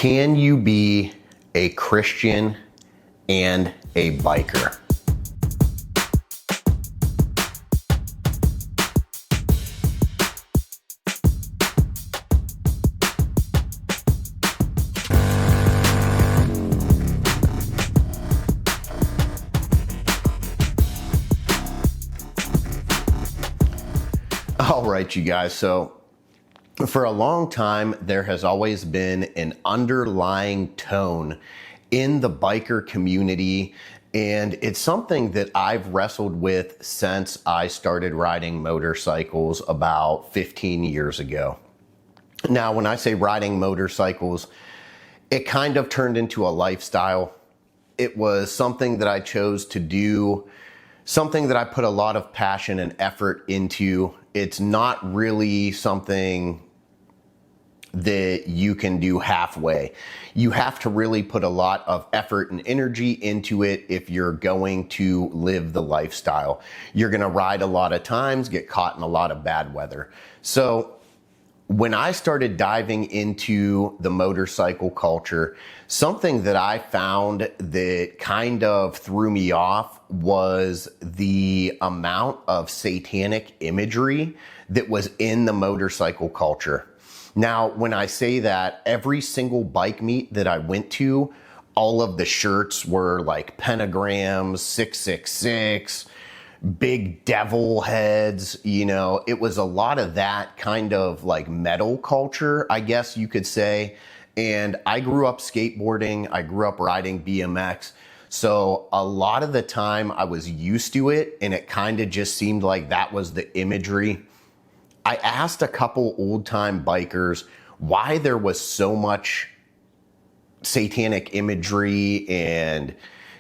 Can you be a Christian and a biker? All right, you guys. So for a long time, there has always been an underlying tone in the biker community, and it's something that I've wrestled with since I started riding motorcycles about 15 years ago. Now, when I say riding motorcycles, it kind of turned into a lifestyle. It was something that I chose to do, something that I put a lot of passion and effort into. It's not really something that you can do halfway. You have to really put a lot of effort and energy into it if you're going to live the lifestyle. You're gonna ride a lot of times, get caught in a lot of bad weather. So when I started diving into the motorcycle culture, something that I found that kind of threw me off was the amount of satanic imagery that was in the motorcycle culture. Now, when I say that, every single bike meet that I went to, all of the shirts were like pentagrams, 666, big devil heads, it was a lot of that kind of like metal culture, I guess you could say. And I grew up skateboarding, I grew up riding BMX. So a lot of the time I was used to it, and it kind of just seemed like that was the imagery. I asked a couple old time bikers why there was so much satanic imagery and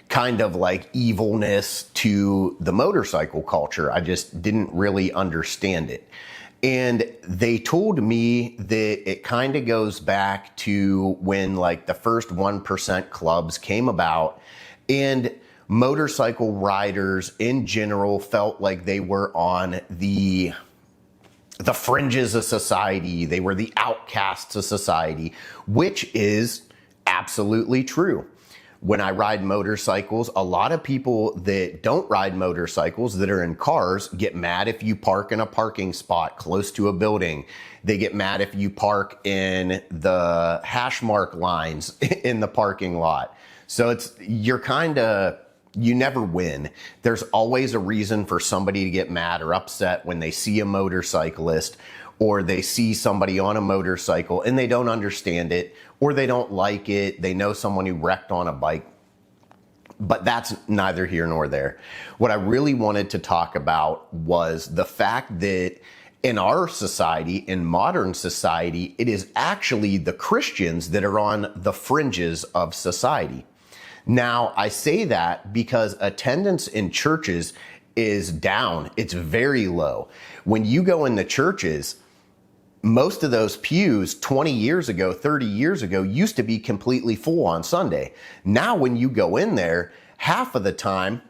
kind of like evilness to the motorcycle culture. I just didn't really understand it. And they told me that it kind of goes back to when like the first 1% clubs came about, and motorcycle riders in general felt like they were on the fringes of society. They were the outcasts of society, which is absolutely true. When I ride motorcycles, a lot of people that don't ride motorcycles, that are in cars, get mad if you park in a parking spot close to a building. They get mad if you park in the hash mark lines in the parking lot. So you never win. There's always a reason for somebody to get mad or upset when they see a motorcyclist, or they see somebody on a motorcycle and they don't understand it, or they don't like it. They know someone who wrecked on a bike. But that's neither here nor there. What I really wanted to talk about was the fact that in our society, in modern society, it is actually the Christians that are on the fringes of society. Now, I say that because attendance in churches is down. It's very low. When you go in the churches, most of those pews 20 years ago, 30 years ago, used to be completely full on Sunday. Now, when you go in there, half of the time,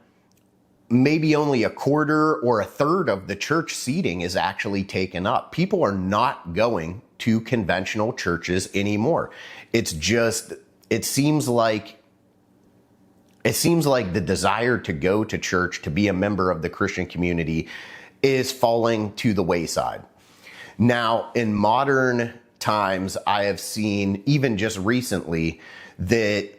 maybe only a quarter or a third of the church seating is actually taken up. People are not going to conventional churches anymore. It seems like the desire to go to church, to be a member of the Christian community, is falling to the wayside. Now, in modern times, I have seen, even just recently, that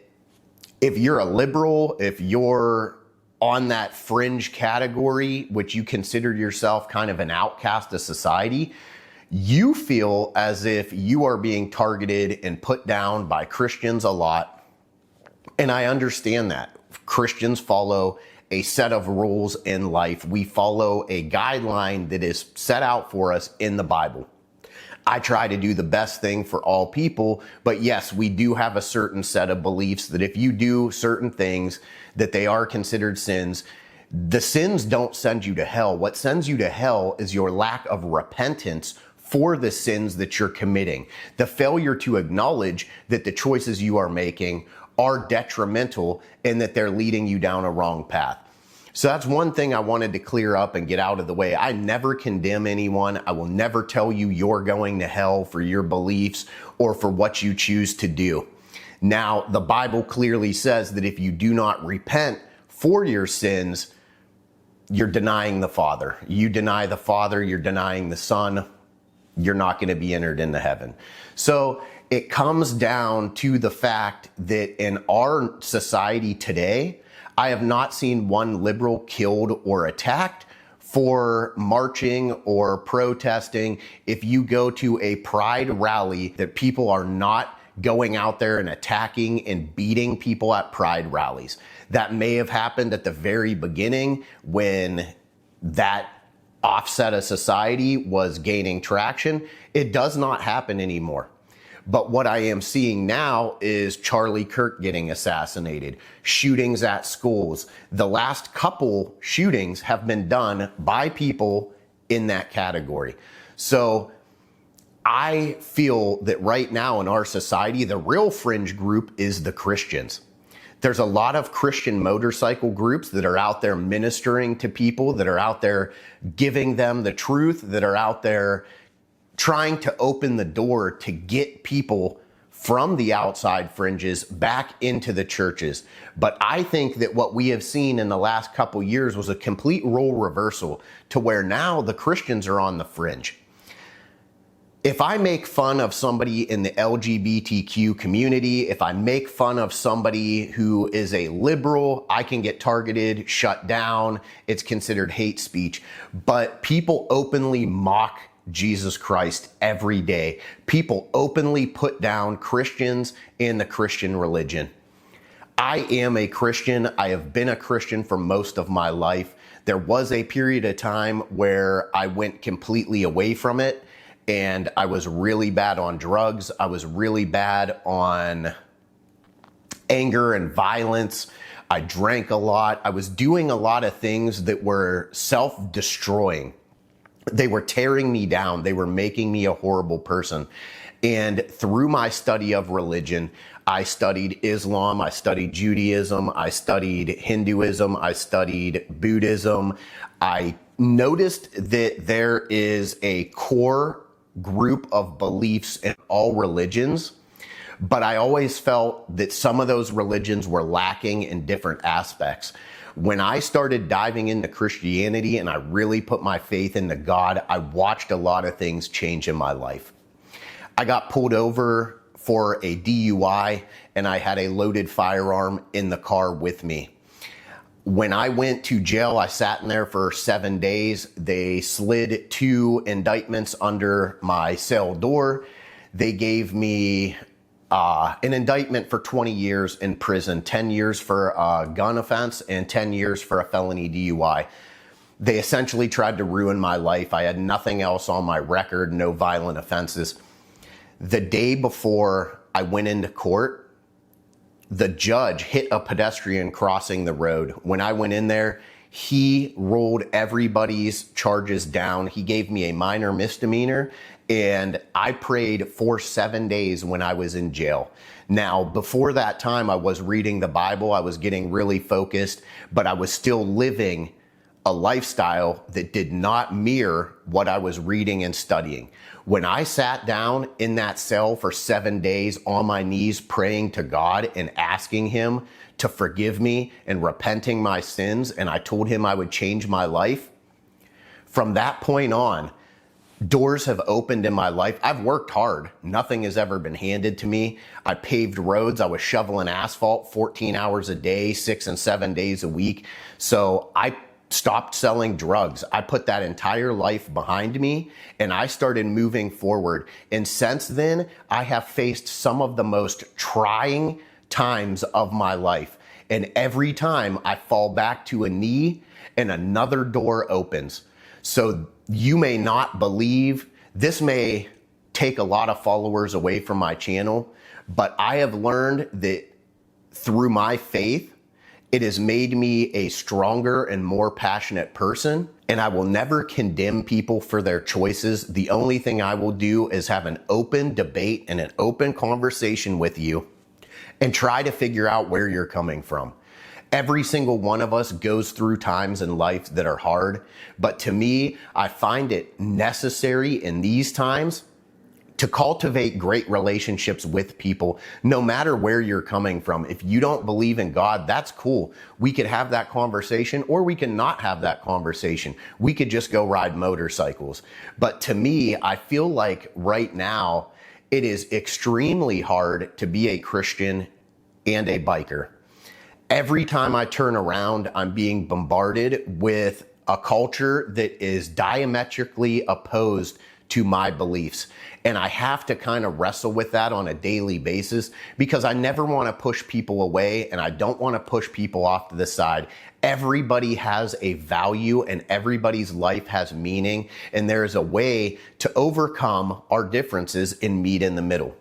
if you're a liberal, if you're on that fringe category, which you consider yourself kind of an outcast of society, you feel as if you are being targeted and put down by Christians a lot. And I understand that. Christians follow a set of rules in life. We follow a guideline that is set out for us in the Bible. I try to do the best thing for all people, but yes, we do have a certain set of beliefs that if you do certain things, that they are considered sins. The sins don't send you to hell. What sends you to hell is your lack of repentance for the sins that you're committing. The failure to acknowledge that the choices you are making are detrimental and that they're leading you down a wrong path. So that's one thing I wanted to clear up and get out of the way. I never condemn anyone. I will never tell you you're going to hell for your beliefs or for what you choose to do. Now, the Bible clearly says that if you do not repent for your sins, you're denying the Father. You deny the Father, you're denying the Son, you're not going to be entered into heaven. So it comes down to the fact that in our society today, I have not seen one liberal killed or attacked for marching or protesting. If you go to a pride rally, that people are not going out there and attacking and beating people at pride rallies. That may have happened at the very beginning when that offset of society was gaining traction. It does not happen anymore. But what I am seeing now is Charlie Kirk getting assassinated, shootings at schools. The last couple shootings have been done by people in that category. So I feel that right now in our society, the real fringe group is the Christians. There's a lot of Christian motorcycle groups that are out there ministering to people, that are out there giving them the truth, that are out there trying to open the door to get people from the outside fringes back into the churches. But I think that what we have seen in the last couple years was a complete role reversal to where now the Christians are on the fringe. If I make fun of somebody in the LGBTQ community, if I make fun of somebody who is a liberal, I can get targeted, shut down. It's considered hate speech. But people openly mock Jesus Christ every day. People openly put down Christians and the Christian religion. I am a Christian. I have been a Christian for most of my life. There was a period of time where I went completely away from it, and I was really bad on drugs. I was really bad on anger and violence. I drank a lot. I was doing a lot of things that were self-destroying. They were tearing me down. They were making me a horrible person. And through my study of religion, I studied Islam, I studied Judaism, I studied Hinduism, I studied Buddhism. I noticed that there is a core group of beliefs in all religions, but I always felt that some of those religions were lacking in different aspects. When I started diving into Christianity and I really put my faith into God, I watched a lot of things change in my life. I got pulled over for a DUI and I had a loaded firearm in the car with me. When I went to jail, I sat in there for 7 days. They slid 2 indictments under my cell door. They gave me an indictment for 20 years in prison, 10 years for a gun offense and 10 years for a felony DUI. They essentially tried to ruin my life. I had nothing else on my record, no violent offenses. The day before I went into court, the judge hit a pedestrian crossing the road. When I went in there, he rolled everybody's charges down. He gave me a minor misdemeanor, and I prayed for 7 days when I was in jail. Now, before that time, I was reading the Bible. I was getting really focused, but I was still living a lifestyle that did not mirror what I was reading and studying. When I sat down in that cell for 7 days on my knees praying to God and asking him to forgive me and repenting my sins, and I told him I would change my life, from that point on, doors have opened in my life. I've worked hard. Nothing has ever been handed to me. I paved roads. I was shoveling asphalt 14 hours a day, 6 and 7 days a week. So I stopped selling drugs. I put that entire life behind me and I started moving forward. And since then, I have faced some of the most trying times of my life. And every time I fall back to a knee and another door opens. So you may not believe, this may take a lot of followers away from my channel, but I have learned that through my faith, it has made me a stronger and more passionate person, and I will never condemn people for their choices. The only thing I will do is have an open debate and an open conversation with you and try to figure out where you're coming from. Every single one of us goes through times in life that are hard, but to me, I find it necessary in these times to cultivate great relationships with people, no matter where you're coming from. If you don't believe in God, that's cool. We could have that conversation, or we can not have that conversation. We could just go ride motorcycles. But to me, I feel like right now, it is extremely hard to be a Christian and a biker. Every time I turn around, I'm being bombarded with a culture that is diametrically opposed to my beliefs. And I have to kind of wrestle with that on a daily basis, because I never want to push people away, and I don't want to push people off to the side. Everybody has a value, and everybody's life has meaning, and there is a way to overcome our differences and meet in the middle.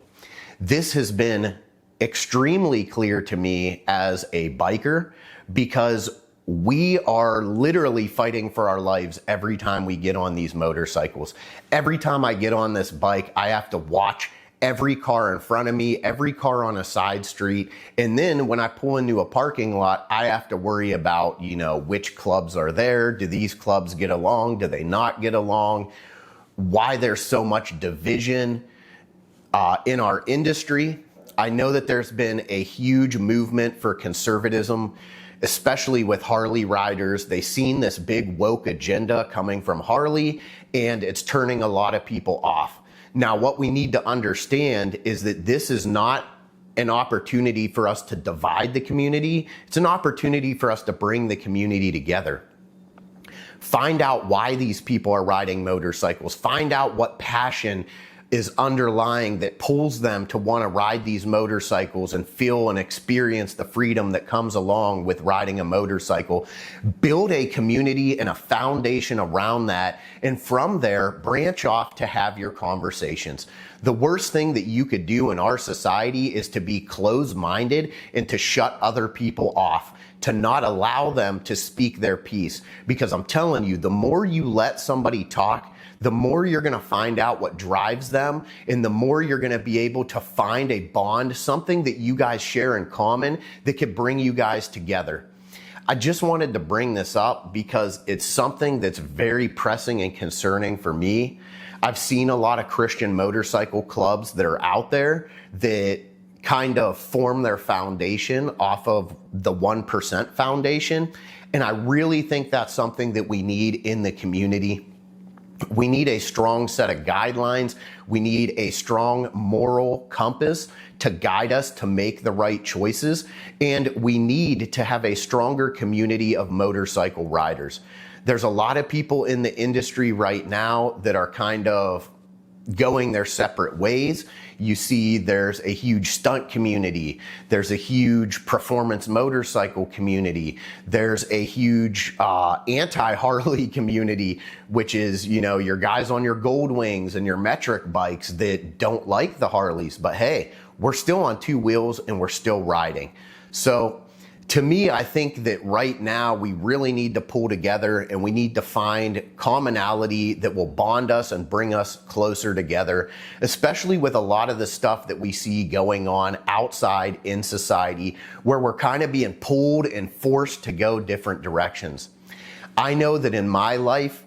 This has been extremely clear to me as a biker, because we are literally fighting for our lives every time we get on these motorcycles. Every time I get on this bike, I have to watch every car in front of me, every car on a side street. And then when I pull into a parking lot, I have to worry about, which clubs are there. Do these clubs get along? Do they not get along? Why there's so much division in our industry. I know that there's been a huge movement for conservatism, especially with Harley riders. They've seen this big woke agenda coming from Harley, and it's turning a lot of people off. Now, what we need to understand is that this is not an opportunity for us to divide the community. It's an opportunity for us to bring the community together. Find out why these people are riding motorcycles. Find out what passion is underlying that pulls them to want to ride these motorcycles and feel and experience the freedom that comes along with riding a motorcycle. Build a community and a foundation around that, and from there, branch off to have your conversations. The worst thing that you could do in our society is to be closed-minded and to shut other people off, to not allow them to speak their piece. Because I'm telling you, the more you let somebody talk, the more you're going to find out what drives them, and the more you're going to be able to find a bond, something that you guys share in common that could bring you guys together. I just wanted to bring this up because it's something that's very pressing and concerning for me. I've seen a lot of Christian motorcycle clubs that are out there that kind of form their foundation off of the 1% foundation. And I really think that's something that we need in the community. We need a strong set of guidelines. We need a strong moral compass to guide us to make the right choices. And we need to have a stronger community of motorcycle riders. There's a lot of people in the industry right now that are kind of going their separate ways. You see there's a huge stunt community. There's a huge performance motorcycle community. There's a huge anti-Harley community, which is, your guys on your Gold Wings and your metric bikes that don't like the Harleys. But hey, we're still on two wheels and we're still riding. So to me, I think that right now we really need to pull together, and we need to find commonality that will bond us and bring us closer together, especially with a lot of the stuff that we see going on outside in society, where we're kind of being pulled and forced to go different directions. I know that in my life,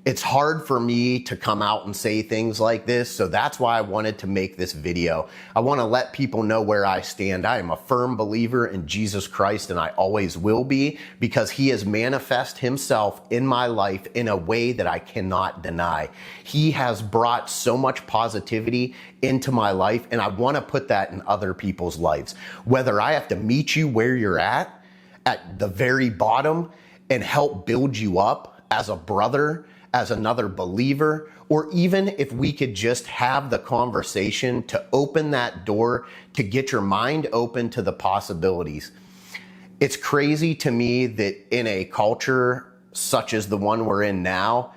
it's hard for me to come out and say things like this, so that's why I wanted to make this video. I want to let people know where I stand. I am a firm believer in Jesus Christ, and I always will be, because he has manifested himself in my life in a way that I cannot deny. He has brought so much positivity into my life, and I want to put that in other people's lives. Whether I have to meet you where you're at the very bottom, and help build you up as a brother, as another believer, or even if we could just have the conversation to open that door to get your mind open to the possibilities. It's crazy to me that in a culture such as the one we're in now,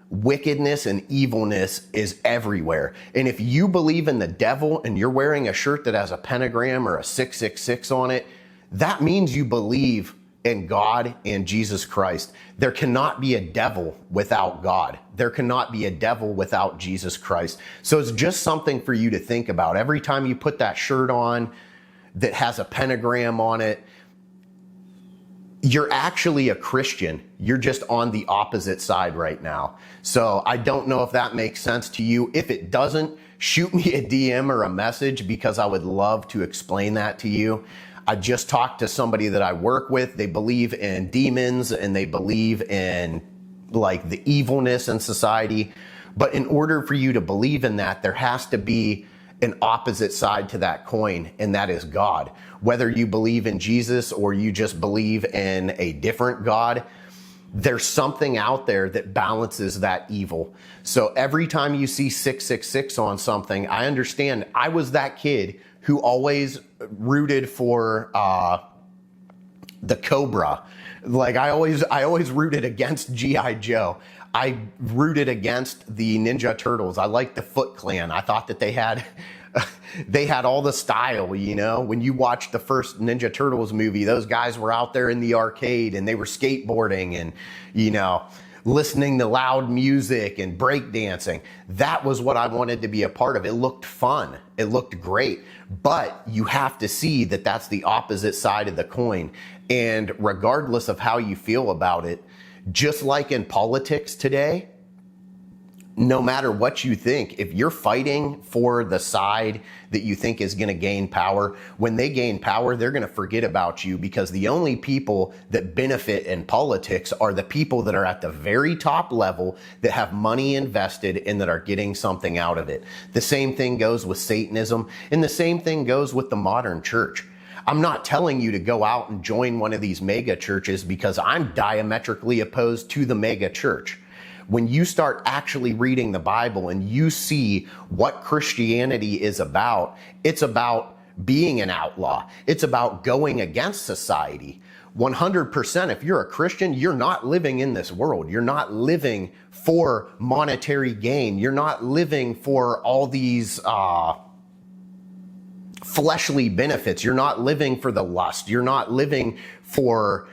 wickedness and evilness is everywhere. And if you believe in the devil and you're wearing a shirt that has a pentagram or a 666 on it, that means you believe in God and Jesus Christ. There cannot be a devil without God. There cannot be a devil without Jesus Christ. So it's just something for you to think about. Every time you put that shirt on that has a pentagram on it, you're actually a Christian. You're just on the opposite side right now. So I don't know if that makes sense to you. If it doesn't, shoot me a DM or a message, because I would love to explain that to you. I just talked to somebody that I work with. They believe in demons and they believe in like the evilness in society. But in order for you to believe in that, there has to be an opposite side to that coin, and that is God. Whether you believe in Jesus or you just believe in a different God, there's something out there that balances that evil. So every time you see 666 on something, I understand. I was that kid who always rooted for the Cobra. Like I always rooted against G.I. Joe. I rooted against the Ninja Turtles. I liked the Foot Clan. I thought that they had all the style, you know? When you watch the first Ninja Turtles movie, those guys were out there in the arcade and they were skateboarding and, you know, listening to loud music and breakdancing. That was what I wanted to be a part of. It looked fun. It looked great. But you have to see that that's the opposite side of the coin. And regardless of how you feel about it, just like in politics today, no matter what you think, if you're fighting for the side that you think is going to gain power, when they gain power, they're going to forget about you, because the only people that benefit in politics are the people that are at the very top level, that have money invested and that are getting something out of it. The same thing goes with Satanism, and the same thing goes with the modern church. I'm not telling you to go out and join one of these mega churches, because I'm diametrically opposed to the mega church. When you start actually reading the Bible and you see what Christianity is about, it's about being an outlaw. It's about going against society. 100%, if you're a Christian, you're not living in this world. You're not living for monetary gain. You're not living for all these fleshly benefits. You're not living for the lust. You're not living for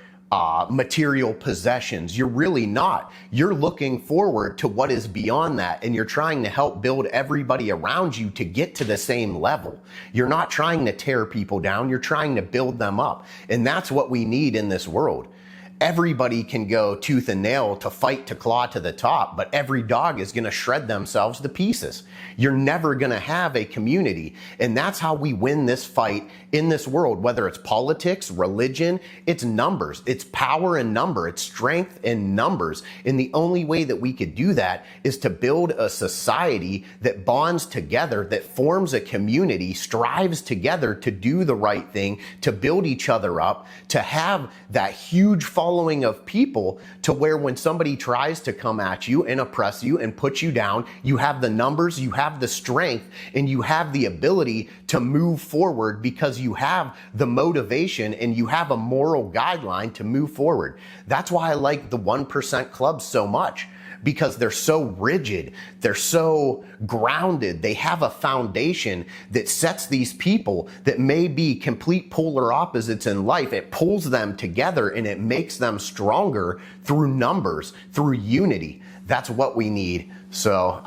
material possessions. You're really not. You're looking forward to what is beyond that, and you're trying to help build everybody around you to get to the same level. You're not trying to tear people down. You're trying to build them up. And that's what we need in this world. Everybody can go tooth and nail to fight to claw to the top, but every dog is going to shred themselves to pieces. You're never going to have a community. And that's how we win this fight in this world, whether it's politics, religion, it's numbers, it's power in number, it's strength in numbers. And the only way that we could do that is to build a society that bonds together, that forms a community, strives together to do the right thing, to build each other up, to have that huge following of people, to where when somebody tries to come at you and oppress you and put you down, you have the numbers, you have the strength, and you have the ability to move forward, because you have the motivation and you have a moral guideline to move forward. That's why I like the 1% clubs so much, because they're so rigid, they're so grounded, they have a foundation that sets these people that may be complete polar opposites in life. It pulls them together and it makes them stronger through numbers, through unity. That's what we need. So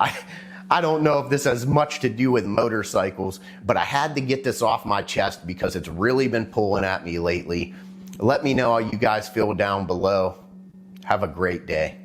I don't know if this has much to do with motorcycles, but I had to get this off my chest because it's really been pulling at me lately. Let me know how you guys feel down below. Have a great day.